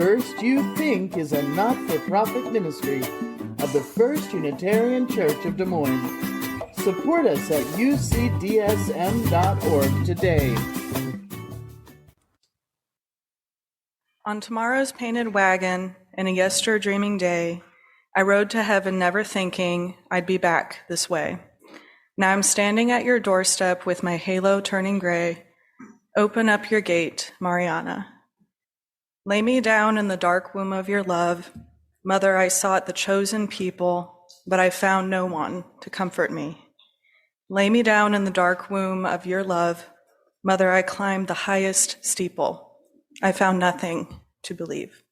First You Think is a not-for-profit ministry of the First Unitarian Church of Des Moines. Support us at ucdsm.org today. On tomorrow's painted wagon and a yester-dreaming day, I rode to heaven never thinking I'd be back this way. Now I'm standing at your doorstep with my halo turning gray. Open up your gate, Mariana. Lay me down in the dark womb of your love. Mother, I sought the chosen people, but I found no one to comfort me. Lay me down in the dark womb of your love. Mother, I climbed the highest steeple. I found nothing to believe.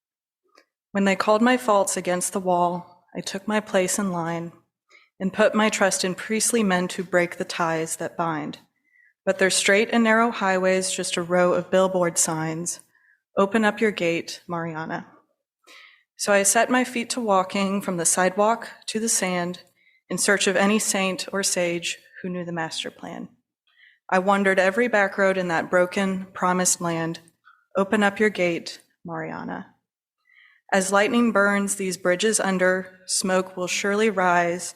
When they called my faults against the wall, I took my place in line and put my trust in priestly men to break the ties that bind. But their straight and narrow highways, just a row of billboard signs. Open up your gate, Mariana. So I set my feet to walking from the sidewalk to the sand in search of any saint or sage who knew the master plan. I wandered every back road in that broken, promised land. Open up your gate, Mariana. As lightning burns these bridges under, smoke will surely rise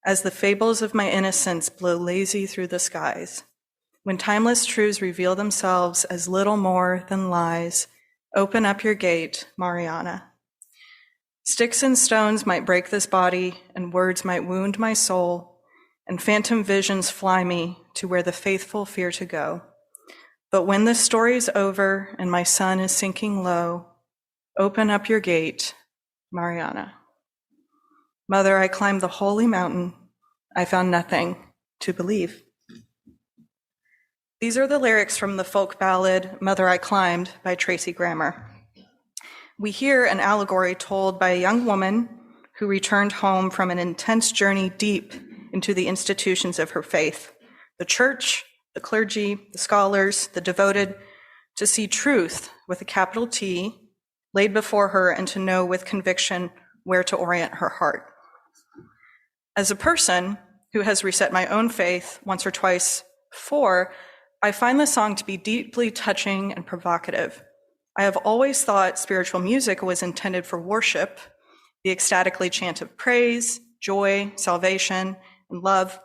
as the fables of my innocence blow lazy through the skies. When timeless truths reveal themselves as little more than lies, open up your gate, Mariana. Sticks and stones might break this body, and words might wound my soul, and phantom visions fly me to where the faithful fear to go. But when this story's over and my sun is sinking low, open up your gate, Mariana. Mother, I climbed the holy mountain. I found nothing to believe. These are the lyrics from the folk ballad, Mother, I Climbed by Tracy Grammer. We hear an allegory told by a young woman who returned home from an intense journey deep into the institutions of her faith, the church, the clergy, the scholars, the devoted, to see truth with a capital T laid before her and to know with conviction where to orient her heart. As a person who has reset my own faith once or twice before, I find the song to be deeply touching and provocative. I have always thought spiritual music was intended for worship, the ecstatically chant of praise, joy, salvation, and love.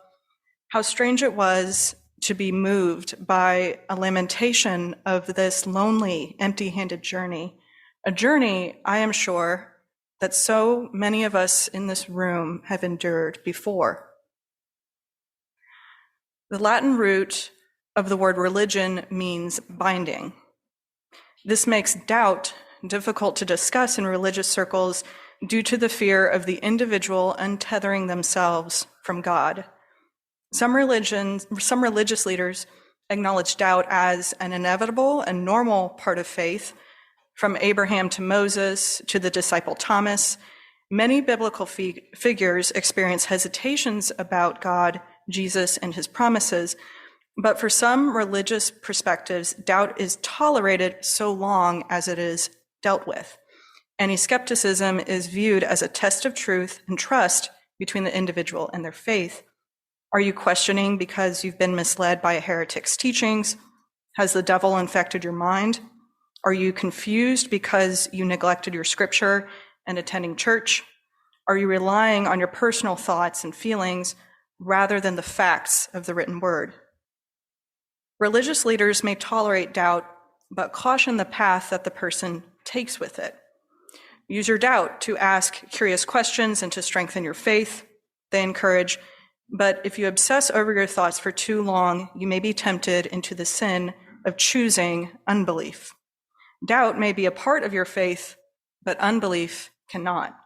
How strange it was to be moved by a lamentation of this lonely, empty-handed journey, a journey, I am sure, that so many of us in this room have endured before. The Latin root of the word religion means binding. This makes doubt difficult to discuss in religious circles due to the fear of the individual untethering themselves from God. Some religious leaders acknowledge doubt as an inevitable and normal part of faith. From Abraham to Moses to the disciple Thomas, many biblical figures experience hesitations about God, Jesus, and his promises. But for some religious perspectives, doubt is tolerated so long as it is dealt with. Any skepticism is viewed as a test of truth and trust between the individual and their faith. Are you questioning because you've been misled by a heretic's teachings? Has the devil infected your mind? Are you confused because you neglected your scripture and attending church? Are you relying on your personal thoughts and feelings rather than the facts of the written word? Religious leaders may tolerate doubt, but caution the path that the person takes with it. Use your doubt to ask curious questions and to strengthen your faith, they encourage. But if you obsess over your thoughts for too long, you may be tempted into the sin of choosing unbelief. Doubt may be a part of your faith, but unbelief cannot.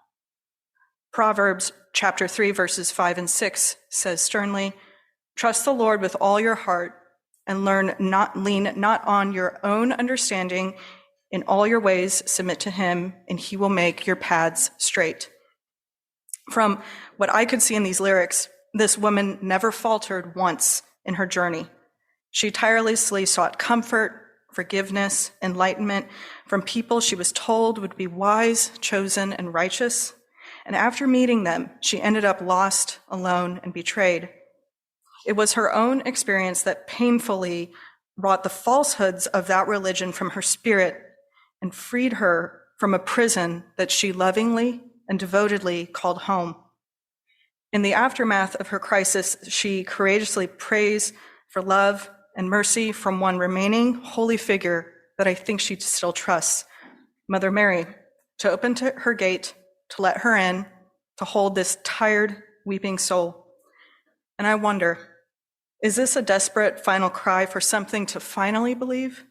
Proverbs chapter 3, verses 5 and 6 says sternly, "Trust the Lord with all your heart and lean not on your own understanding. In all your ways submit to him, and he will make your paths straight." From what I could see in these lyrics, this woman never faltered once in her journey. She tirelessly sought comfort, forgiveness, enlightenment from people she was told would be wise, chosen, and righteous. And after meeting them, she ended up lost, alone, and betrayed. It was her own experience that painfully brought the falsehoods of that religion from her spirit and freed her from a prison that she lovingly and devotedly called home. In the aftermath of her crisis, she courageously prays for love and mercy from one remaining holy figure that I think she still trusts, Mother Mary, to open to her gate, to let her in, to hold this tired, weeping soul. And I wonder, is this a desperate final cry for something to finally believe,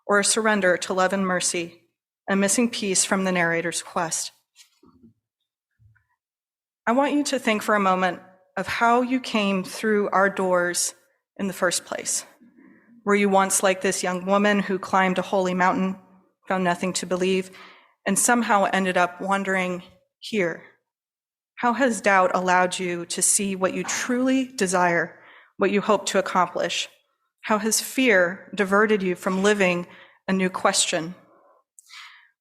or a surrender to love and mercy, a missing piece from the narrator's quest? I want you to think for a moment of how you came through our doors in the first place. Were you once like this young woman who climbed a holy mountain, found nothing to believe, and somehow ended up wandering here? How has doubt allowed you to see what you truly desire, what you hope to accomplish? How has fear diverted you from living a new question?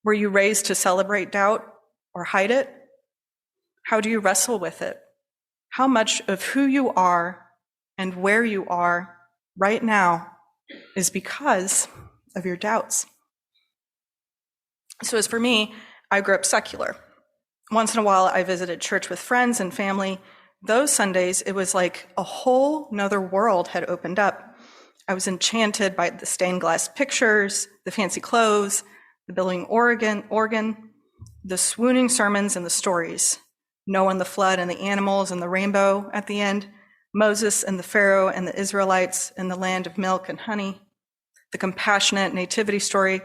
Were you raised to celebrate doubt or hide it? How do you wrestle with it? How much of who you are and where you are right now is because of your doubts? So as for me, I grew up secular. Once in a while, I visited church with friends and family. Those Sundays, it was like a whole nother world had opened up. I was enchanted by the stained glass pictures, the fancy clothes, the billowing organ, the swooning sermons and the stories. Noah and the flood and the animals and the rainbow at the end, Moses and the Pharaoh and the Israelites in the land of milk and honey, the compassionate nativity story,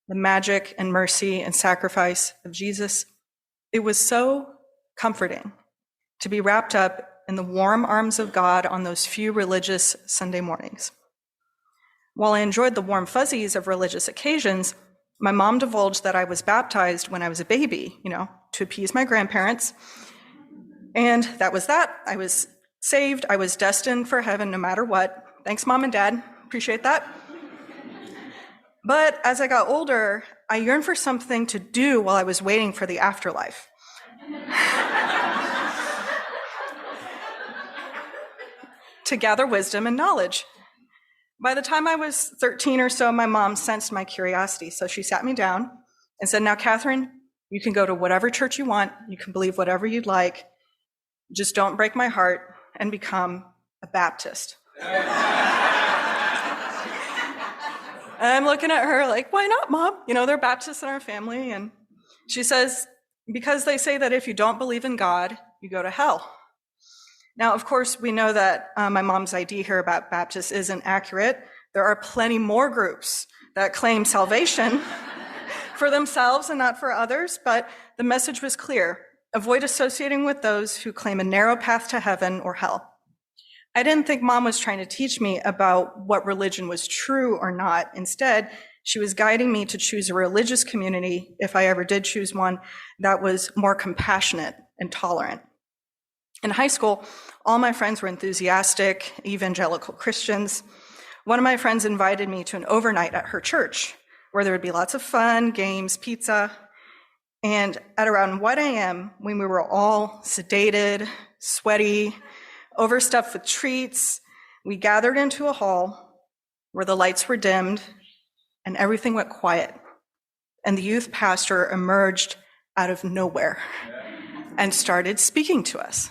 the magic and mercy and sacrifice of Jesus. It was so comforting to be wrapped up in the warm arms of God on those few religious Sunday mornings. While I enjoyed the warm fuzzies of religious occasions, my mom divulged that I was baptized when I was a baby, to appease my grandparents. And that was that. I was saved. I was destined for heaven no matter what. Thanks, Mom and Dad. Appreciate that. But as I got older, I yearned for something to do while I was waiting for the afterlife. To gather wisdom and knowledge. By the time I was 13 or so, my mom sensed my curiosity. So she sat me down and said, "Now, Catherine, you can go to whatever church you want. You can believe whatever you'd like. Just don't break my heart and become a Baptist." I'm looking at her like, "Why not, Mom? They're Baptists in our family." And she says, "Because they say that if you don't believe in God, you go to hell." Now, of course, we know that my mom's idea here about Baptists isn't accurate. There are plenty more groups that claim salvation for themselves and not for others, but the message was clear. Avoid associating with those who claim a narrow path to heaven or hell. I didn't think Mom was trying to teach me about what religion was true or not. Instead, she was guiding me to choose a religious community, if I ever did choose one, that was more compassionate and tolerant. In high school, all my friends were enthusiastic, evangelical Christians. One of my friends invited me to an overnight at her church, where there would be lots of fun, games, pizza. And at around 1 a.m., when we were all sedated, sweaty, overstuffed with treats, we gathered into a hall where the lights were dimmed and everything went quiet. And the youth pastor emerged out of nowhere and started speaking to us.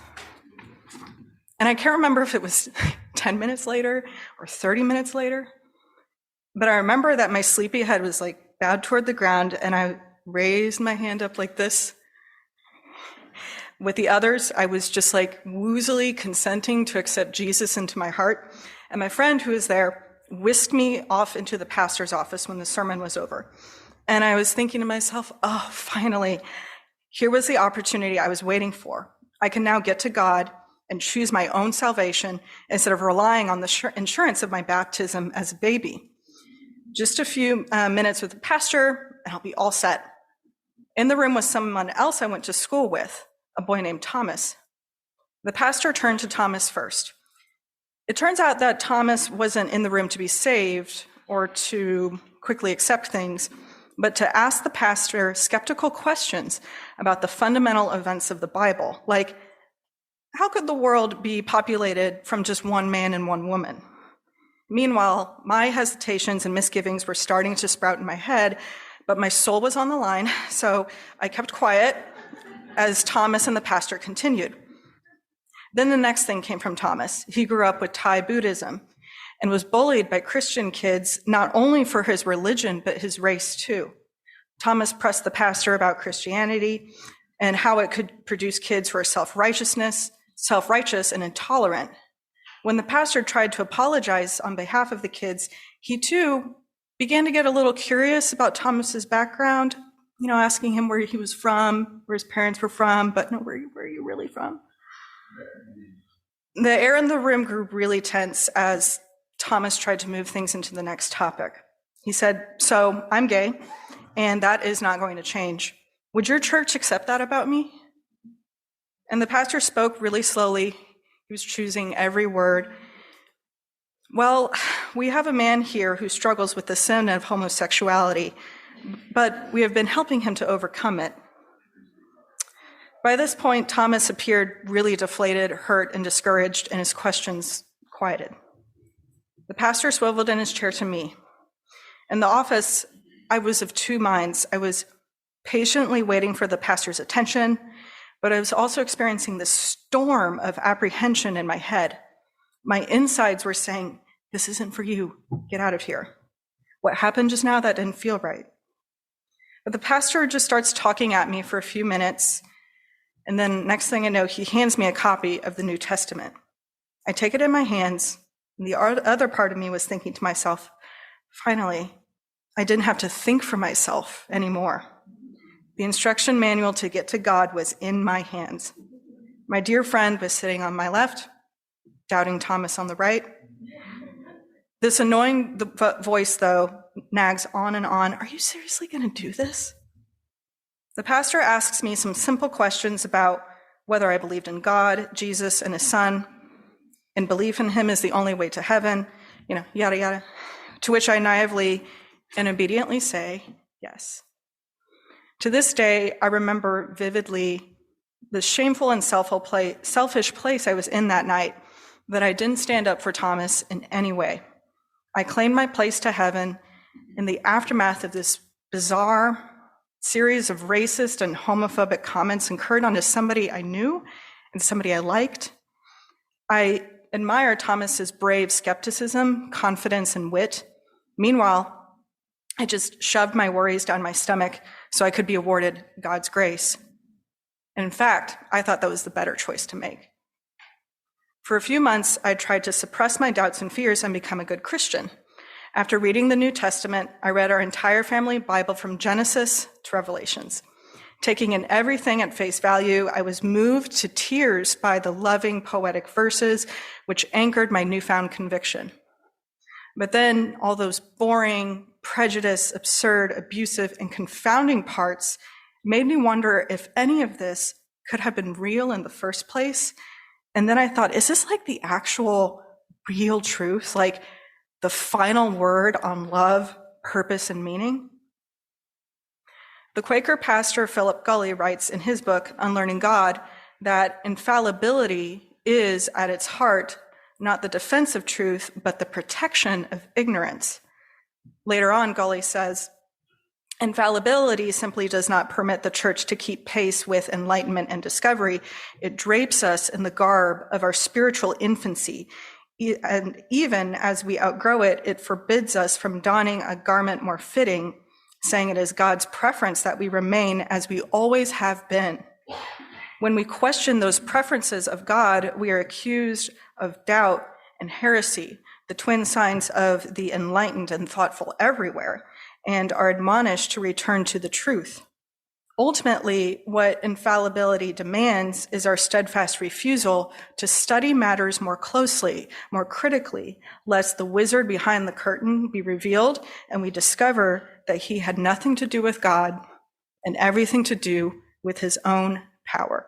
And I can't remember if it was 10 minutes later or 30 minutes later, but I remember that my sleepy head was bowed toward the ground, and I raised my hand up like this. With the others, I was just woozily consenting to accept Jesus into my heart. And my friend who was there whisked me off into the pastor's office when the sermon was over. And I was thinking to myself, oh, finally, here was the opportunity I was waiting for. I can now get to God and choose my own salvation instead of relying on the insurance of my baptism as a baby. Just a few minutes with the pastor, and I'll be all set. In the room was someone else I went to school with, a boy named Thomas. The pastor turned to Thomas first. It turns out that Thomas wasn't in the room to be saved or to quickly accept things, but to ask the pastor skeptical questions about the fundamental events of the Bible, like, how could the world be populated from just one man and one woman? Meanwhile, my hesitations and misgivings were starting to sprout in my head But my soul was on the line, so I kept quiet as Thomas and the pastor continued. Then the next thing came from Thomas. He grew up with Thai Buddhism and was bullied by Christian kids, not only for his religion, but his race too. Thomas pressed the pastor about Christianity and how it could produce kids who are self-righteous and intolerant. When the pastor tried to apologize on behalf of the kids, he too began to get a little curious about Thomas's background, asking him where he was from, where his parents were from, but no, where are you really from? The air in the room grew really tense as Thomas tried to move things into the next topic. He said, "So I'm gay, and that is not going to change. Would your church accept that about me?" And the pastor spoke really slowly. He was choosing every word. "Well, we have a man here who struggles with the sin of homosexuality, but we have been helping him to overcome it." By this point, Thomas appeared really deflated, hurt, and discouraged, and his questions quieted. The pastor swiveled in his chair to me. In the office, I was of two minds. I was patiently waiting for the pastor's attention, but I was also experiencing this storm of apprehension in my head. My insides were saying, "This isn't for you. Get out of here. What happened just now, that didn't feel right." But the pastor just starts talking at me for a few minutes, and then next thing I know, he hands me a copy of the New Testament. I take it in my hands, and the other part of me was thinking to myself, finally, I didn't have to think for myself anymore. The instruction manual to get to God was in my hands. My dear friend was sitting on my left, doubting Thomas on the right. This annoying voice, though, nags on and on. "Are you seriously going to do this?" The pastor asks me some simple questions about whether I believed in God, Jesus, and his son, and belief in him is the only way to heaven, yada, yada, to which I naively and obediently say, yes. To this day, I remember vividly the shameful and selfish place I was in that night, that I didn't stand up for Thomas in any way. I claimed my place to heaven in the aftermath of this bizarre series of racist and homophobic comments incurred onto somebody I knew and somebody I liked. I admire Thomas's brave skepticism, confidence, and wit. Meanwhile, I just shoved my worries down my stomach so I could be awarded God's grace. And in fact, I thought that was the better choice to make. For a few months, I tried to suppress my doubts and fears and become a good Christian. After reading the New Testament, I read our entire family Bible from Genesis to Revelations. Taking in everything at face value, I was moved to tears by the loving, poetic verses which anchored my newfound conviction. But then all those boring, prejudiced, absurd, abusive, and confounding parts made me wonder if any of this could have been real in the first place. And then I thought, is this like the actual real truth? Like the final word on love, purpose, and meaning? The Quaker pastor Philip Gulley writes in his book, Unlearning God, that infallibility is at its heart not the defense of truth, but the protection of ignorance. Later on, Gulley says, infallibility simply does not permit the church to keep pace with enlightenment and discovery. It drapes us in the garb of our spiritual infancy. And even as we outgrow it, it forbids us from donning a garment more fitting, saying it is God's preference that we remain as we always have been. When we question those preferences of God, we are accused of doubt and heresy, the twin signs of the enlightened and thoughtful everywhere, and are admonished to return to the truth. Ultimately, what infallibility demands is our steadfast refusal to study matters more closely, more critically, lest the wizard behind the curtain be revealed and we discover that he had nothing to do with God and everything to do with his own power.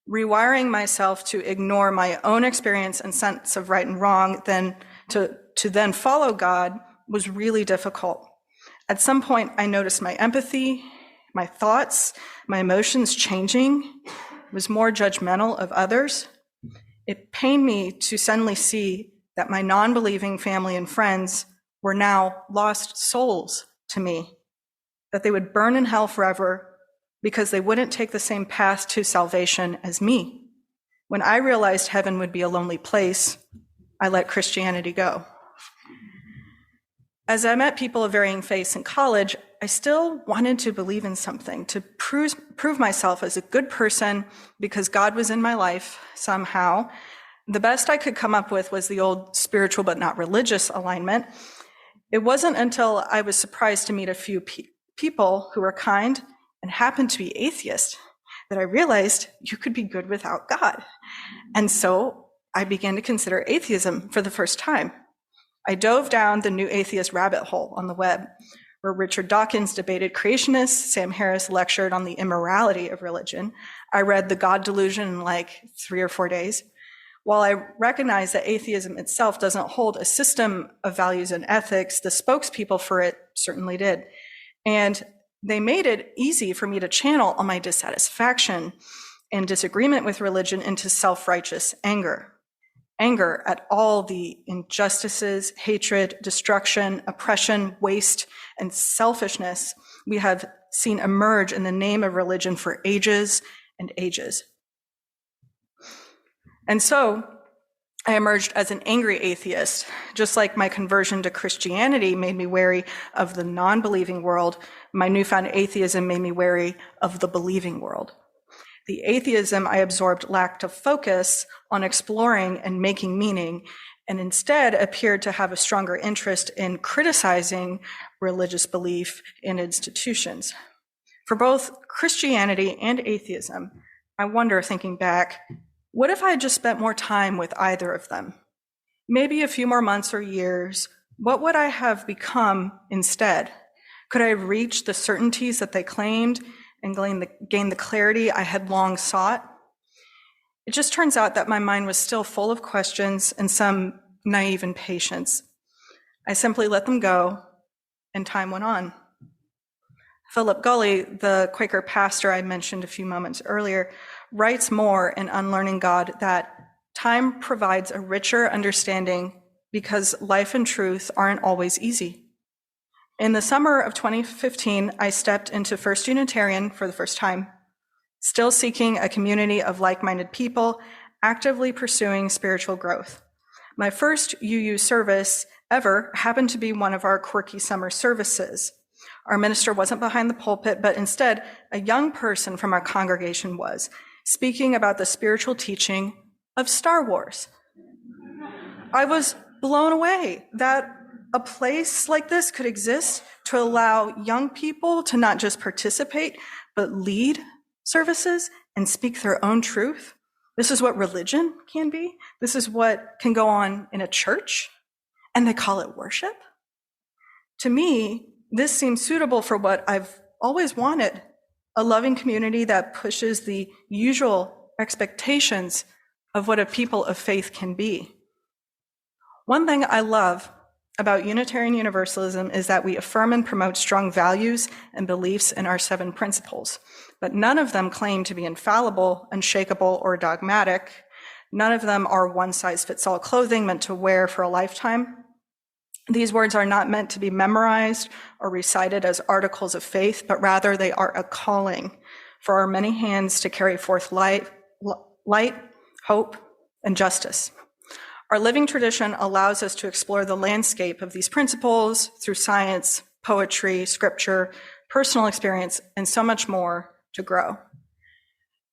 Rewiring myself to ignore my own experience and sense of right and wrong, then to then follow God was really difficult. At some point, I noticed my empathy, my thoughts, my emotions changing, was more judgmental of others. It pained me to suddenly see that my non-believing family and friends were now lost souls to me, that they would burn in hell forever because they wouldn't take the same path to salvation as me. When I realized heaven would be a lonely place, I let Christianity go. As I met people of varying faiths in college, I still wanted to believe in something, to prove myself as a good person because God was in my life somehow. The best I could come up with was the old spiritual but not religious alignment. It wasn't until I was surprised to meet a few people who were kind and happened to be atheists that I realized you could be good without God. And so I began to consider atheism for the first time. I dove down the new atheist rabbit hole on the web, where Richard Dawkins debated creationists, Sam Harris lectured on the immorality of religion. I read The God Delusion in like 3 or 4 days. While I recognize that atheism itself doesn't hold a system of values and ethics, the spokespeople for it certainly did. And they made it easy for me to channel all my dissatisfaction and disagreement with religion into self-righteous anger. Anger at all the injustices, hatred, destruction, oppression, waste, and selfishness we have seen emerge in the name of religion for ages and ages. And so I emerged as an angry atheist. Just like my conversion to Christianity made me wary of the non-believing world, my newfound atheism made me wary of the believing world. The atheism I absorbed lacked a focus on exploring and making meaning, and instead appeared to have a stronger interest in criticizing religious belief in institutions. For both Christianity and atheism, I wonder, thinking back, what if I had just spent more time with either of them? Maybe a few more months or years, what would I have become instead? Could I have reached the certainties that they claimed and gain the clarity I had long sought? It just turns out that my mind was still full of questions and some naive impatience. I simply let them go, and time went on. Philip Gulley, the Quaker pastor I mentioned a few moments earlier, writes more in Unlearning God that time provides a richer understanding because life and truth aren't always easy. In the summer of 2015, I stepped into First Unitarian for the first time, still seeking a community of like-minded people, actively pursuing spiritual growth. My first UU service ever happened to be one of our quirky summer services. Our minister wasn't behind the pulpit, but instead, a young person from our congregation was, speaking about the spiritual teaching of Star Wars. I was blown away that a place like this could exist to allow young people to not just participate, but lead services and speak their own truth. This is what religion can be. This is what can go on in a church, and they call it worship. To me, this seems suitable for what I've always wanted, a loving community that pushes the usual expectations of what a people of faith can be. One thing I love about Unitarian Universalism is that we affirm and promote strong values and beliefs in our 7 principles, but none of them claim to be infallible, unshakable, or dogmatic. None of them are one-size-fits-all clothing meant to wear for a lifetime. These words are not meant to be memorized or recited as articles of faith, but rather they are a calling for our many hands to carry forth light, hope, and justice. Our living tradition allows us to explore the landscape of these principles through science, poetry, scripture, personal experience, and so much more to grow.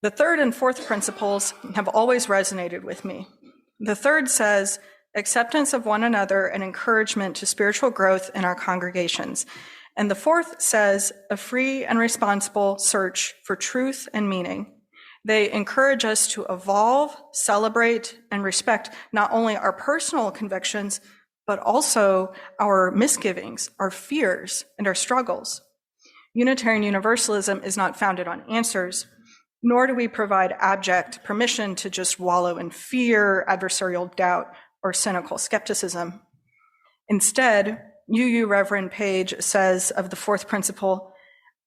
The 3rd and 4th principles have always resonated with me. The 3rd says, acceptance of one another and encouragement to spiritual growth in our congregations. And the 4th says, a free and responsible search for truth and meaning. They encourage us to evolve, celebrate, and respect not only our personal convictions, but also our misgivings, our fears, and our struggles. Unitarian Universalism is not founded on answers, nor do we provide abject permission to just wallow in fear, adversarial doubt, or cynical skepticism. Instead, UU Reverend Page says of the 4th principle,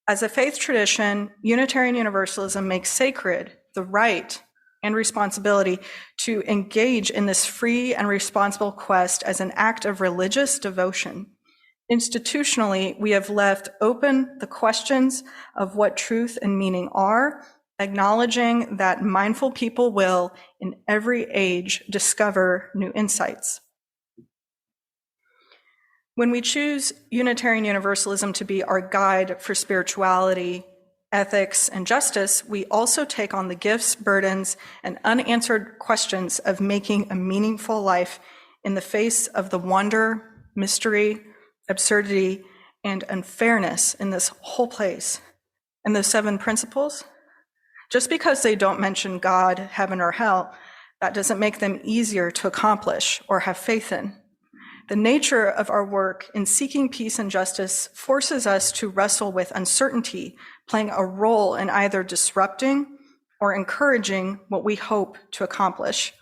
as a faith tradition, Unitarian Universalism makes sacred the right and responsibility to engage in this free and responsible quest as an act of religious devotion. Institutionally, we have left open the questions of what truth and meaning are, acknowledging that mindful people will, in every age, discover new insights. When we choose Unitarian Universalism to be our guide for spirituality, ethics, and justice, we also take on the gifts, burdens, and unanswered questions of making a meaningful life in the face of the wonder, mystery, absurdity, and unfairness in this whole place. And those 7 principles, just because they don't mention God, heaven, or hell, that doesn't make them easier to accomplish or have faith in. The nature of our work in seeking peace and justice forces us to wrestle with uncertainty, playing a role in either disrupting or encouraging what we hope to accomplish.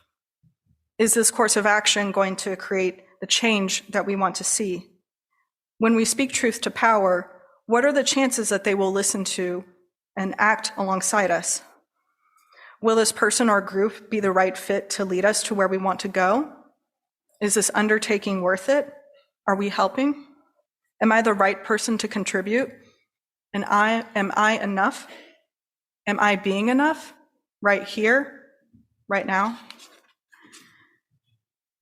Is this course of action going to create the change that we want to see? When we speak truth to power, what are the chances that they will listen to and act alongside us? Will this person or group be the right fit to lead us to where we want to go? Is this undertaking worth it? Are we helping? Am I the right person to contribute? And am I enough? Am I being enough right here, right now?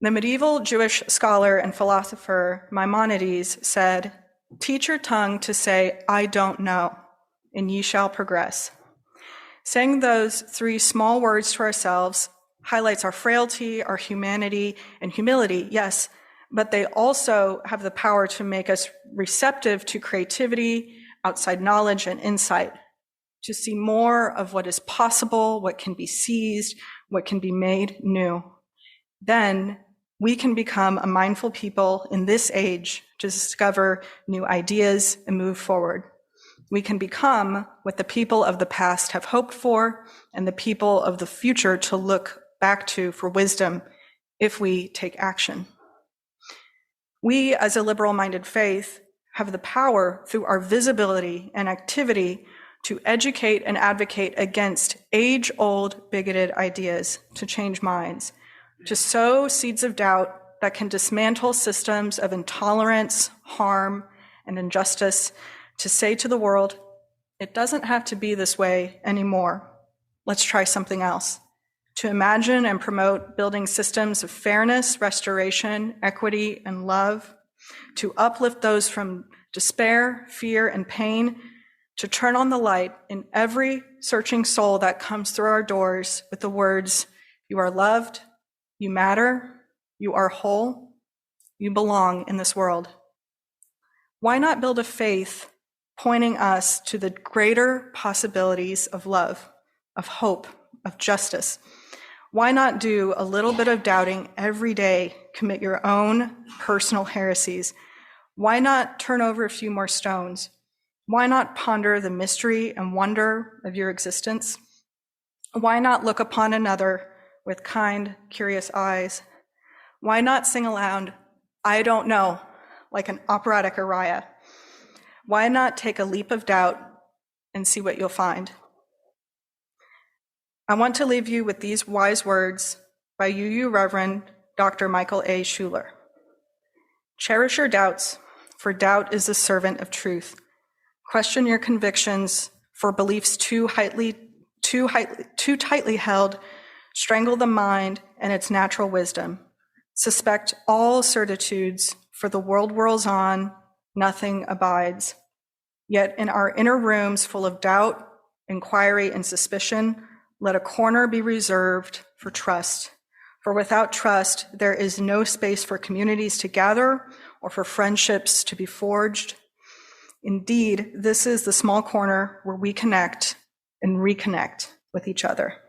The medieval Jewish scholar and philosopher Maimonides said, "Teach your tongue to say, 'I don't know,' and ye shall progress." Saying those 3 small words to ourselves highlights our frailty, our humanity, and humility, yes, but they also have the power to make us receptive to creativity, outside knowledge, and insight, to see more of what is possible, what can be seized, what can be made new. Then we can become a mindful people in this age to discover new ideas and move forward. We can become what the people of the past have hoped for and the people of the future to look back to for wisdom if we take action. We, as a liberal-minded faith, have the power through our visibility and activity to educate and advocate against age-old bigoted ideas, to change minds, to sow seeds of doubt that can dismantle systems of intolerance, harm, and injustice, to say to the world, it doesn't have to be this way anymore. Let's try something else. To imagine and promote building systems of fairness, restoration, equity, and love, to uplift those from despair, fear, and pain, to turn on the light in every searching soul that comes through our doors with the words, "You are loved, you matter, you are whole, you belong in this world." Why not build a faith pointing us to the greater possibilities of love, of hope, of justice? Why not do a little bit of doubting every day, commit your own personal heresies? Why not turn over a few more stones? Why not ponder the mystery and wonder of your existence? Why not look upon another with kind, curious eyes? Why not sing aloud, "I don't know," like an operatic aria? Why not take a leap of doubt and see what you'll find? I want to leave you with these wise words by UU Reverend Dr. Michael A. Schuler. Cherish your doubts, for doubt is the servant of truth. Question your convictions, for beliefs too tightly held strangle the mind and its natural wisdom. Suspect all certitudes, for the world whirls on, nothing abides. Yet in our inner rooms full of doubt, inquiry, and suspicion, let a corner be reserved for trust. For without trust, there is no space for communities to gather or for friendships to be forged. Indeed, this is the small corner where we connect and reconnect with each other.